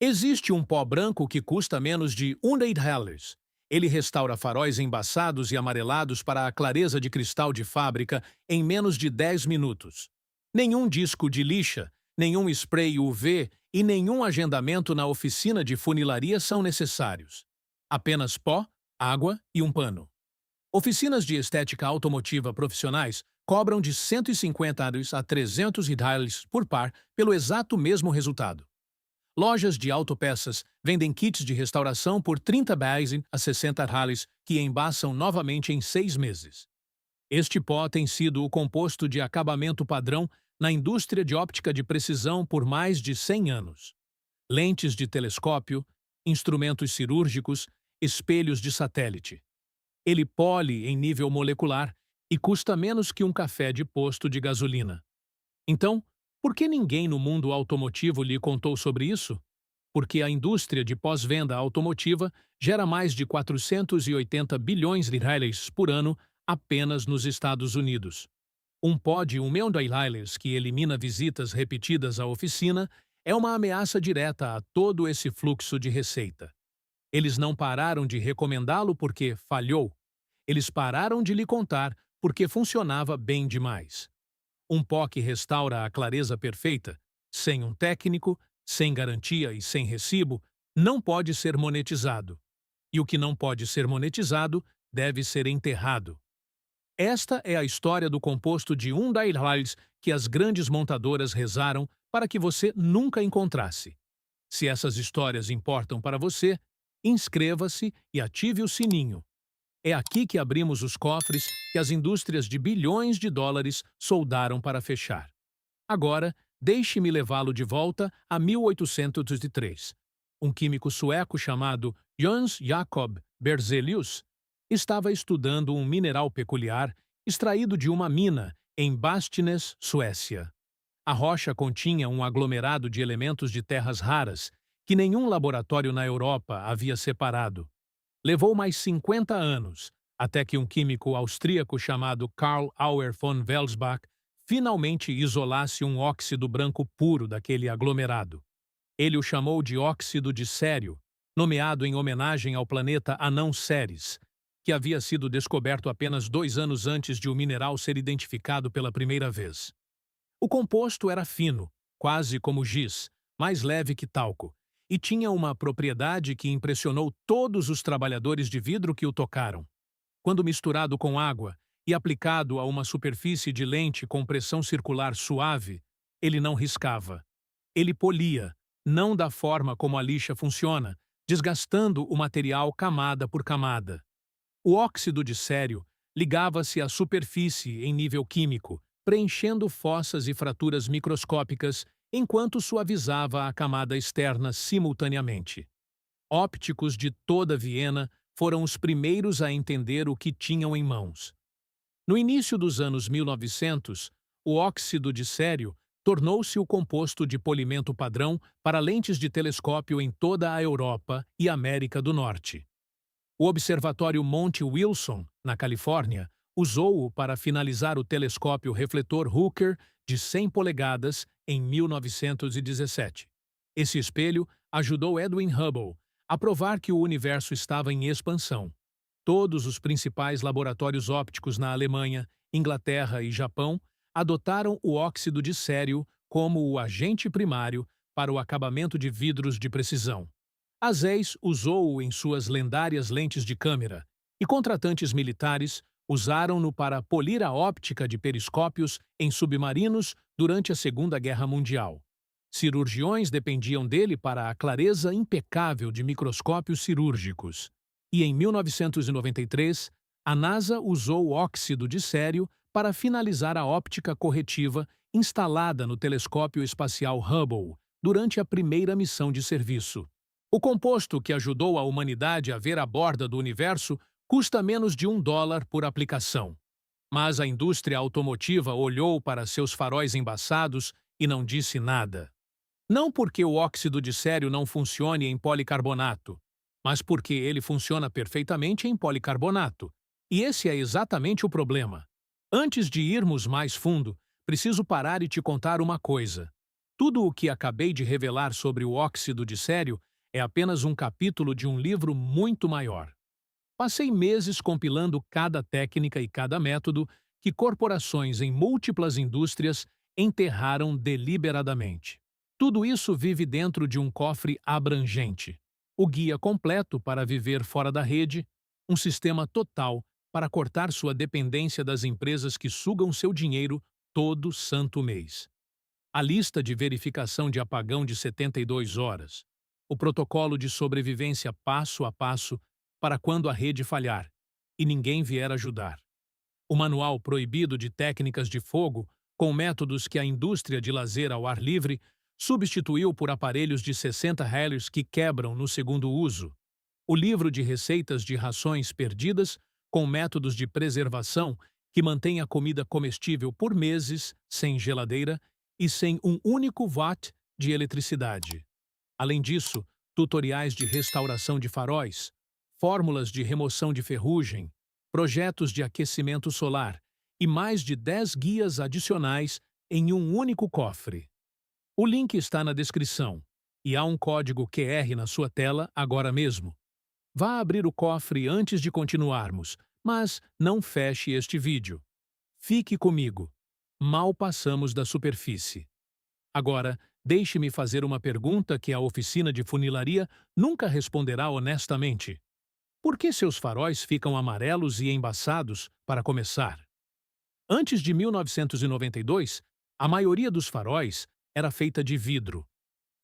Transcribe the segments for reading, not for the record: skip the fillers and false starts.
Existe um pó branco que custa menos de US$ 1. Ele restaura faróis embaçados e amarelados para a clareza de cristal de fábrica em menos de 10 minutos. Nenhum disco de lixa, nenhum spray UV e nenhum agendamento na oficina de funilaria são necessários. Apenas pó, água e um pano. Oficinas de estética automotiva profissionais cobram de US$ 150 a US$ 300 por par pelo exato mesmo resultado. Lojas de autopeças vendem kits de restauração por US$ 30 a US$ 60 que embaçam novamente em 6 meses. Este pó tem sido o composto de acabamento padrão na indústria de óptica de precisão por mais de 100 anos. Lentes de telescópio, instrumentos cirúrgicos, espelhos de satélite. Ele pole em nível molecular e custa menos que um café de posto de gasolina. Então, por que ninguém no mundo automotivo lhe contou sobre isso? Porque a indústria de pós-venda automotiva gera mais de 480 bilhões de reais por ano apenas nos Estados Unidos. Um pó de US$ 1 milhão que elimina visitas repetidas à oficina é uma ameaça direta a todo esse fluxo de receita. Eles não pararam de recomendá-lo porque falhou. Eles pararam de lhe contar porque funcionava bem demais. Um pó que restaura a clareza perfeita, sem um técnico, sem garantia e sem recibo, não pode ser monetizado. E o que não pode ser monetizado deve ser enterrado. Esta é a história do composto de US$ 1 que as grandes montadoras rezaram para que você nunca encontrasse. Se essas histórias importam para você, inscreva-se e ative o sininho. É aqui que abrimos os cofres que as indústrias de bilhões de dólares soldaram para fechar. Agora, deixe-me levá-lo de volta a 1803. Um químico sueco chamado Jöns Jacob Berzelius estava estudando um mineral peculiar extraído de uma mina em Bastnäs, Suécia. A rocha continha um aglomerado de elementos de terras raras que nenhum laboratório na Europa havia separado. Levou mais 50 anos, até que um químico austríaco chamado Karl Auer von Welsbach finalmente isolasse um óxido branco puro daquele aglomerado. Ele o chamou de óxido de cério, nomeado em homenagem ao planeta anão Ceres, que havia sido descoberto apenas 2 anos antes de o mineral ser identificado pela primeira vez. O composto era fino, quase como giz, mais leve que talco, e tinha uma propriedade que impressionou todos os trabalhadores de vidro que o tocaram. Quando misturado com água e aplicado a uma superfície de lente com pressão circular suave, ele não riscava. Ele polia, não da forma como a lixa funciona, desgastando o material camada por camada. O óxido de cério ligava-se à superfície em nível químico, preenchendo fossas e fraturas microscópicas enquanto suavizava a camada externa simultaneamente. Ópticos de toda Viena foram os primeiros a entender o que tinham em mãos. No início dos anos 1900, o óxido de cério tornou-se o composto de polimento padrão para lentes de telescópio em toda a Europa e América do Norte. O Observatório Monte Wilson, na Califórnia, usou-o para finalizar o telescópio refletor Hooker de 100 polegadas em 1917. Esse espelho ajudou Edwin Hubble a provar que o universo estava em expansão. Todos os principais laboratórios ópticos na Alemanha, Inglaterra e Japão adotaram o óxido de cério como o agente primário para o acabamento de vidros de precisão. A Zeiss usou-o em suas lendárias lentes de câmera, e contratantes militares usaram-no para polir a óptica de periscópios em submarinos durante a Segunda Guerra Mundial. Cirurgiões dependiam dele para a clareza impecável de microscópios cirúrgicos. E em 1993, a NASA usou o óxido de cério para finalizar a óptica corretiva instalada no telescópio espacial Hubble durante a primeira missão de serviço. O composto que ajudou a humanidade a ver a borda do universo custa menos de $1 por aplicação. Mas a indústria automotiva olhou para seus faróis embaçados e não disse nada. Não porque o óxido de cério não funcione em policarbonato, mas porque ele funciona perfeitamente em policarbonato. E esse é exatamente o problema. Antes de irmos mais fundo, preciso parar e te contar uma coisa. Tudo o que acabei de revelar sobre o óxido de sério é apenas um capítulo de um livro muito maior. Passei meses compilando cada técnica e cada método que corporações em múltiplas indústrias enterraram deliberadamente. Tudo isso vive dentro de um cofre abrangente. O guia completo para viver fora da rede, um sistema total para cortar sua dependência das empresas que sugam seu dinheiro todo santo mês. A lista de verificação de apagão de 72 horas. O protocolo de sobrevivência passo a passo para quando a rede falhar e ninguém vier ajudar. O manual proibido de técnicas de fogo, com métodos que a indústria de lazer ao ar livre substituiu por aparelhos de 60 Hz que quebram no segundo uso. O livro de receitas de rações perdidas, com métodos de preservação que mantém a comida comestível por meses, sem geladeira e sem um único watt de eletricidade. Além disso, tutoriais de restauração de faróis, fórmulas de remoção de ferrugem, projetos de aquecimento solar e mais de 10 guias adicionais em um único cofre. O link está na descrição e há um código QR na sua tela agora mesmo. Vá abrir o cofre antes de continuarmos, mas não feche este vídeo. Fique comigo. Mal passamos da superfície. Agora, deixe-me fazer uma pergunta que a oficina de funilaria nunca responderá honestamente. Por que seus faróis ficam amarelos e embaçados, para começar? Antes de 1992, a maioria dos faróis era feita de vidro.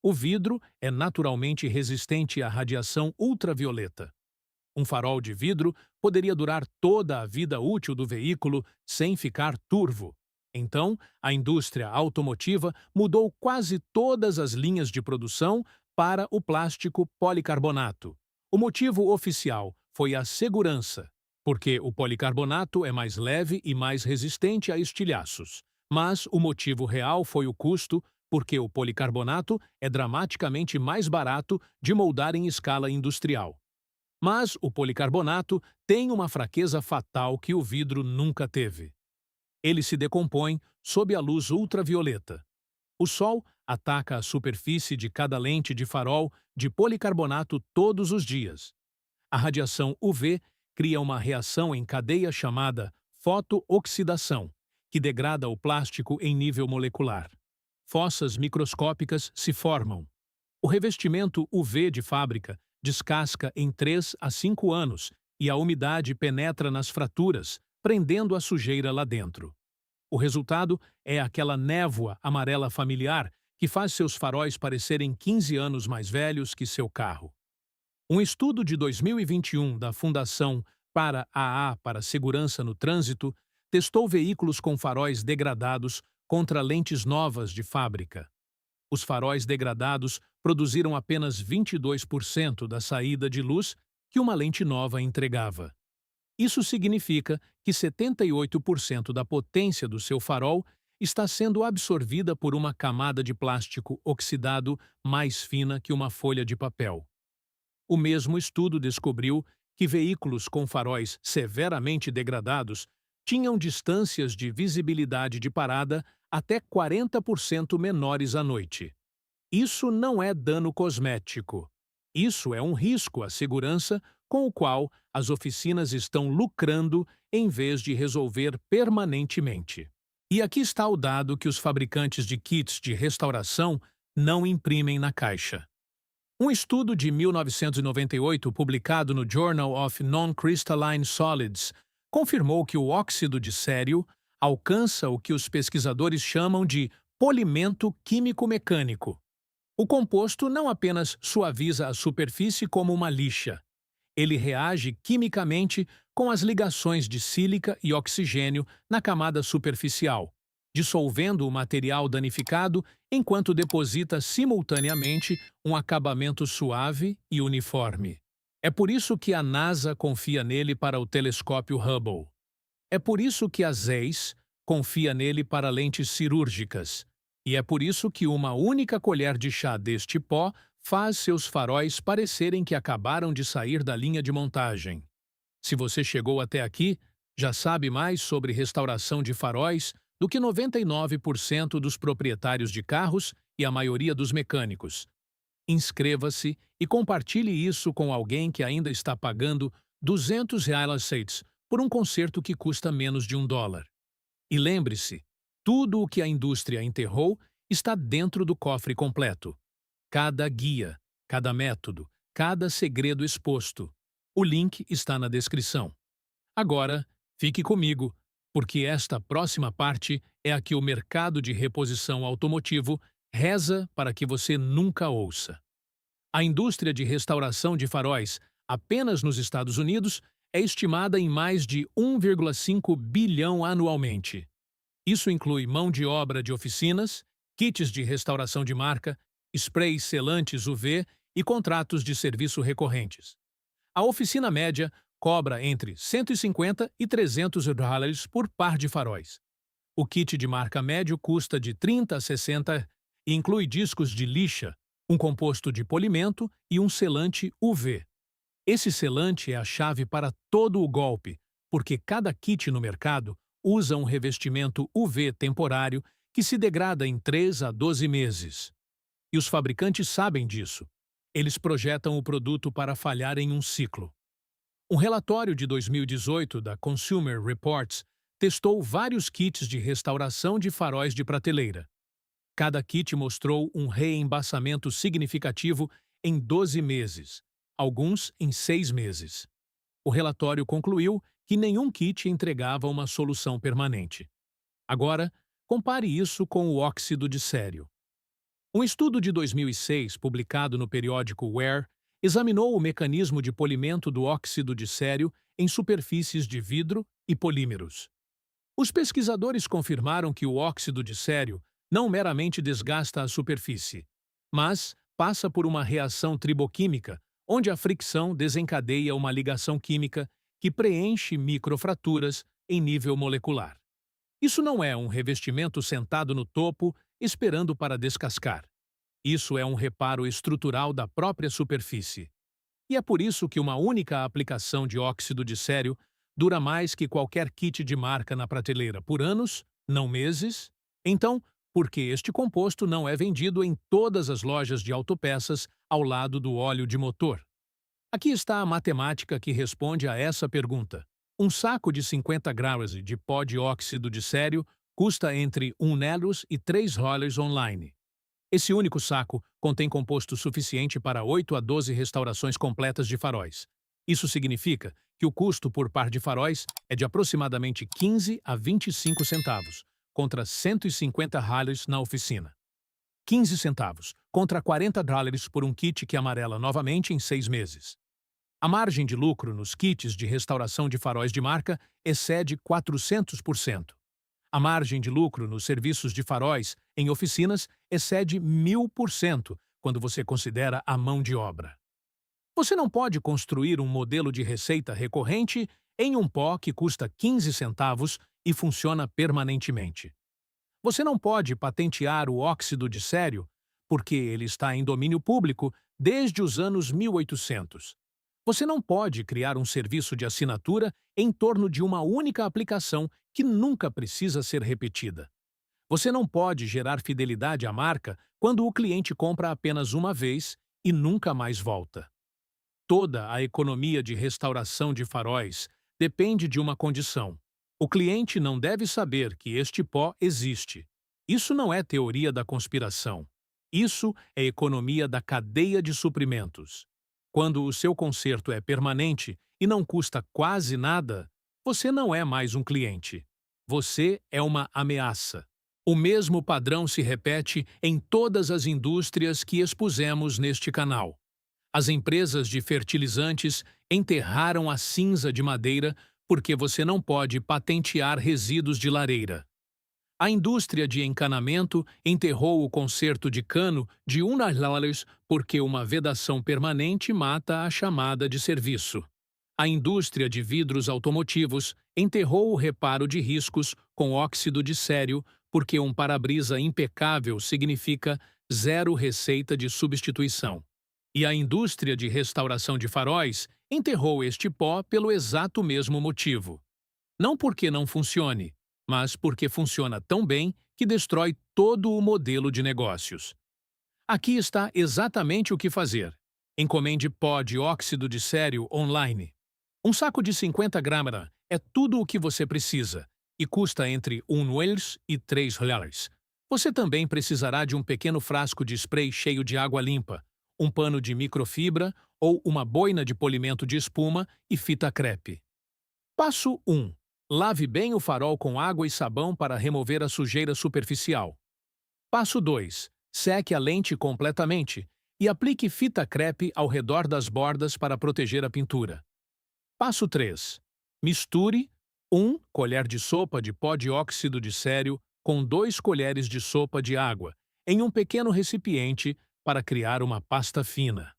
O vidro é naturalmente resistente à radiação ultravioleta. Um farol de vidro poderia durar toda a vida útil do veículo sem ficar turvo. Então, a indústria automotiva mudou quase todas as linhas de produção para o plástico policarbonato. O motivo oficial foi a segurança, porque o policarbonato é mais leve e mais resistente a estilhaços. Mas o motivo real foi o custo, porque o policarbonato é dramaticamente mais barato de moldar em escala industrial. Mas o policarbonato tem uma fraqueza fatal que o vidro nunca teve. Ele se decompõe sob a luz ultravioleta. O Sol ataca a superfície de cada lente de farol de policarbonato todos os dias. A radiação UV cria uma reação em cadeia chamada fotooxidação, que degrada o plástico em nível molecular. Fossas microscópicas se formam. O revestimento UV de fábrica descasca em 3 a 5 anos e a umidade penetra nas fraturas, prendendo a sujeira lá dentro. O resultado é aquela névoa amarela familiar que faz seus faróis parecerem 15 anos mais velhos que seu carro. Um estudo de 2021 da Fundação para a Segurança no Trânsito testou veículos com faróis degradados contra lentes novas de fábrica. Os faróis degradados produziram apenas 22% da saída de luz que uma lente nova entregava. Isso significa que 78% da potência do seu farol está sendo absorvida por uma camada de plástico oxidado mais fina que uma folha de papel. O mesmo estudo descobriu que veículos com faróis severamente degradados tinham distâncias de visibilidade de parada até 40% menores à noite. Isso não é dano cosmético. Isso é um risco à segurança com o qual as oficinas estão lucrando em vez de resolver permanentemente. E aqui está o dado que os fabricantes de kits de restauração não imprimem na caixa. Um estudo de 1998, publicado no Journal of Non-Crystalline Solids, confirmou que o óxido de sério alcança o que os pesquisadores chamam de polimento químico-mecânico. O composto não apenas suaviza a superfície como uma lixa. Ele reage quimicamente com as ligações de sílica e oxigênio na camada superficial, dissolvendo o material danificado enquanto deposita simultaneamente um acabamento suave e uniforme. É por isso que a NASA confia nele para o telescópio Hubble. É por isso que a Zeiss confia nele para lentes cirúrgicas. E é por isso que uma única colher de chá deste pó faz seus faróis parecerem que acabaram de sair da linha de montagem. Se você chegou até aqui, já sabe mais sobre restauração de faróis do que 99% dos proprietários de carros e a maioria dos mecânicos. Inscreva-se e compartilhe isso com alguém que ainda está pagando R$ 200 por um conserto que custa menos de $1. E lembre-se, tudo o que a indústria enterrou está dentro do cofre completo. Cada guia, cada método, cada segredo exposto. O link está na descrição. Agora, fique comigo, porque esta próxima parte é a que o mercado de reposição automotivo reza para que você nunca ouça. A indústria de restauração de faróis, apenas nos Estados Unidos, é estimada em mais de 1,5 bilhão anualmente. Isso inclui mão de obra de oficinas, kits de restauração de marca, sprays selantes UV e contratos de serviço recorrentes. A oficina média cobra entre 150 e $300 por par de faróis. O kit de marca médio custa de 30 a 60 e inclui discos de lixa, um composto de polimento e um selante UV. Esse selante é a chave para todo o golpe, porque cada kit no mercado usa um revestimento UV temporário que se degrada em 3 a 12 meses. E os fabricantes sabem disso. Eles projetam o produto para falhar em um ciclo. Um relatório de 2018 da Consumer Reports testou vários kits de restauração de faróis de prateleira. Cada kit mostrou um reembaçamento significativo em 12 meses, alguns em 6 meses. O relatório concluiu que nenhum kit entregava uma solução permanente. Agora, compare isso com o óxido de cério. Um estudo de 2006, publicado no periódico Wear, examinou o mecanismo de polimento do óxido de cério em superfícies de vidro e polímeros. Os pesquisadores confirmaram que o óxido de cério não meramente desgasta a superfície, mas passa por uma reação triboquímica, onde a fricção desencadeia uma ligação química que preenche microfraturas em nível molecular. Isso não é um revestimento sentado no topo, esperando para descascar. Isso é um reparo estrutural da própria superfície. E é por isso que uma única aplicação de óxido de cério dura mais que qualquer kit de marca na prateleira por anos, não meses. Então, por que este composto não é vendido em todas as lojas de autopeças ao lado do óleo de motor? Aqui está a matemática que responde a essa pergunta. Um saco de 50 gramas de pó de óxido de cério custa entre €1 e $3 online. Esse único saco contém composto suficiente para 8 a 12 restaurações completas de faróis. Isso significa que o custo por par de faróis é de aproximadamente 15 a 25 centavos, contra $150 na oficina. 15 centavos, contra $40 por um kit que amarela novamente em 6 meses. A margem de lucro nos kits de restauração de faróis de marca excede 400%. A margem de lucro nos serviços de faróis em oficinas excede 1000% quando você considera a mão de obra. Você não pode construir um modelo de receita recorrente em um pó que custa 15 centavos e funciona permanentemente. Você não pode patentear o óxido de cério porque ele está em domínio público desde os anos 1800. Você não pode criar um serviço de assinatura em torno de uma única aplicação que nunca precisa ser repetida. Você não pode gerar fidelidade à marca quando o cliente compra apenas uma vez e nunca mais volta. Toda a economia de restauração de faróis depende de uma condição. O cliente não deve saber que este pó existe. Isso não é teoria da conspiração. Isso é economia da cadeia de suprimentos. Quando o seu conserto é permanente e não custa quase nada, você não é mais um cliente. Você é uma ameaça. O mesmo padrão se repete em todas as indústrias que expusemos neste canal. As empresas de fertilizantes enterraram a cinza de madeira porque você não pode patentear resíduos de lareira. A indústria de encanamento enterrou o conserto de cano de $1 porque uma vedação permanente mata a chamada de serviço. A indústria de vidros automotivos enterrou o reparo de riscos com óxido de cério porque um para-brisa impecável significa zero receita de substituição. E a indústria de restauração de faróis enterrou este pó pelo exato mesmo motivo. Não porque não funcione, mas porque funciona tão bem que destrói todo o modelo de negócios. Aqui está exatamente o que fazer. Encomende pó de óxido de sério online. Um saco de 50 gramas é tudo o que você precisa e custa entre US$ 1 e R$ 3. Você também precisará de um pequeno frasco de spray cheio de água limpa, um pano de microfibra ou uma boina de polimento de espuma e fita crepe. Passo 1. Lave bem o farol com água e sabão para remover a sujeira superficial. Passo 2. Seque a lente completamente e aplique fita crepe ao redor das bordas para proteger a pintura. Passo 3. Misture 1 colher de sopa de pó de óxido de sério com 2 colheres de sopa de água em um pequeno recipiente para criar uma pasta fina.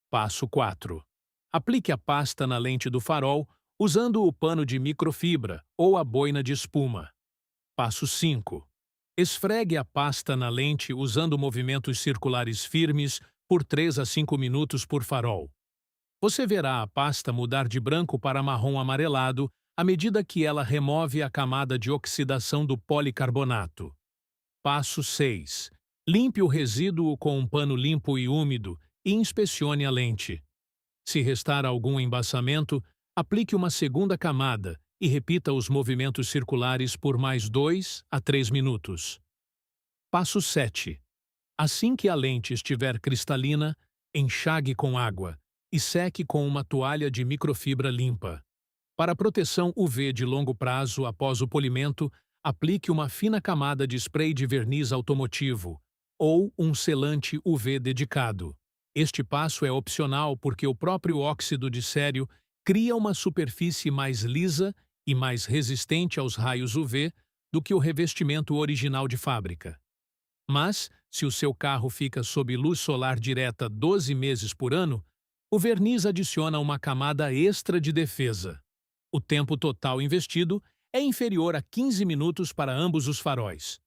Passo 4. Aplique a pasta na lente do farol usando o pano de microfibra ou a boina de espuma. Passo 5. Esfregue a pasta na lente usando movimentos circulares firmes por 3 a 5 minutos por farol. Você verá a pasta mudar de branco para marrom amarelado à medida que ela remove a camada de oxidação do policarbonato. Passo 6. Limpe o resíduo com um pano limpo e úmido e inspecione a lente. Se restar algum embaçamento, aplique uma segunda camada e repita os movimentos circulares por mais 2 a 3 minutos. Passo 7. Assim que a lente estiver cristalina, enxague com água e seque com uma toalha de microfibra limpa. Para proteção UV de longo prazo após o polimento, aplique uma fina camada de spray de verniz automotivo ou um selante UV dedicado. Este passo é opcional porque o próprio óxido de sério cria uma superfície mais lisa e mais resistente aos raios UV do que o revestimento original de fábrica. Mas, se o seu carro fica sob luz solar direta 12 meses por ano, o verniz adiciona uma camada extra de defesa. O tempo total investido é inferior a 15 minutos para ambos os faróis.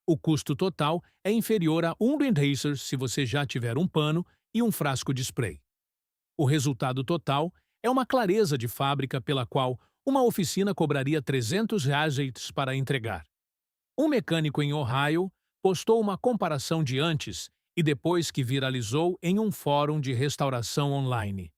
O custo total é inferior a um Racer se você já tiver um pano e um frasco de spray. O resultado total é uma clareza de fábrica pela qual uma oficina cobraria R$ 300 para entregar. Um mecânico em Ohio postou uma comparação de antes e depois que viralizou em um fórum de restauração online.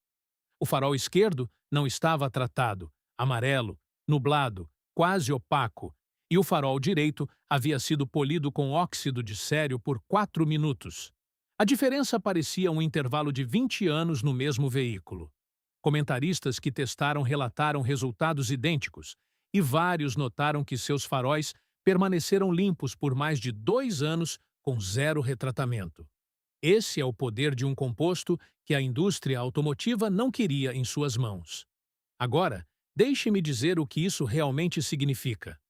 O farol esquerdo não estava tratado, amarelo, nublado, quase opaco, e o farol direito havia sido polido com óxido de sério por 4 minutos. A diferença parecia um intervalo de 20 anos no mesmo veículo. Comentaristas que testaram relataram resultados idênticos, e vários notaram que seus faróis permaneceram limpos por mais de 2 anos com zero retratamento. Esse é o poder de um composto que a indústria automotiva não queria em suas mãos. Agora, deixe-me dizer o que isso realmente significa.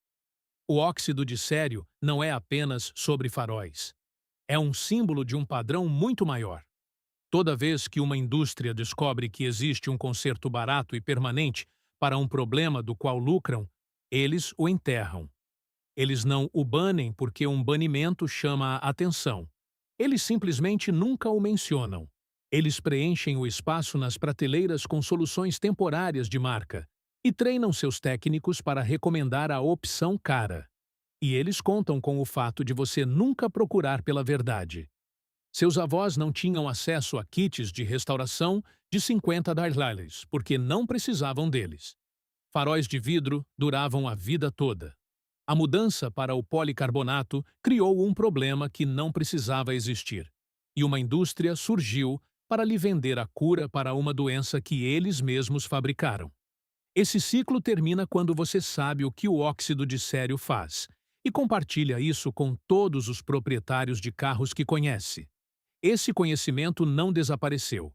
O óxido de sério não é apenas sobre faróis. É um símbolo de um padrão muito maior. Toda vez que uma indústria descobre que existe um conserto barato e permanente para um problema do qual lucram, eles o enterram. Eles não o banem porque um banimento chama a atenção. Eles simplesmente nunca o mencionam. Eles preenchem o espaço nas prateleiras com soluções temporárias de marca e treinam seus técnicos para recomendar a opção cara. E eles contam com o fato de você nunca procurar pela verdade. Seus avós não tinham acesso a kits de restauração de $50 porque não precisavam deles. Faróis de vidro duravam a vida toda. A mudança para o policarbonato criou um problema que não precisava existir, e uma indústria surgiu para lhe vender a cura para uma doença que eles mesmos fabricaram. Esse ciclo termina quando você sabe o que o óxido de sério faz e compartilha isso com todos os proprietários de carros que conhece. Esse conhecimento não desapareceu.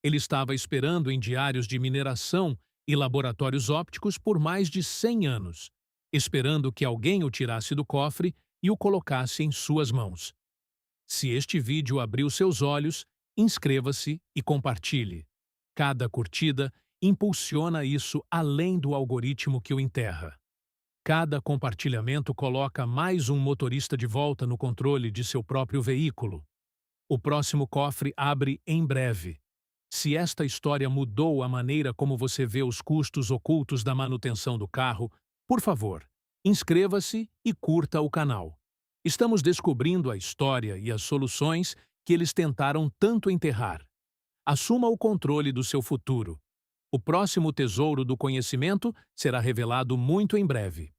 Ele estava esperando em diários de mineração e laboratórios ópticos por mais de 100 anos, esperando que alguém o tirasse do cofre e o colocasse em suas mãos. Se este vídeo abriu seus olhos, inscreva-se e compartilhe. Cada curtida impulsiona isso além do algoritmo que o enterra. Cada compartilhamento coloca mais um motorista de volta no controle de seu próprio veículo. O próximo cofre abre em breve. Se esta história mudou a maneira como você vê os custos ocultos da manutenção do carro, por favor, inscreva-se e curta o canal. Estamos descobrindo a história e as soluções que eles tentaram tanto enterrar. Assuma o controle do seu futuro. O próximo tesouro do conhecimento será revelado muito em breve.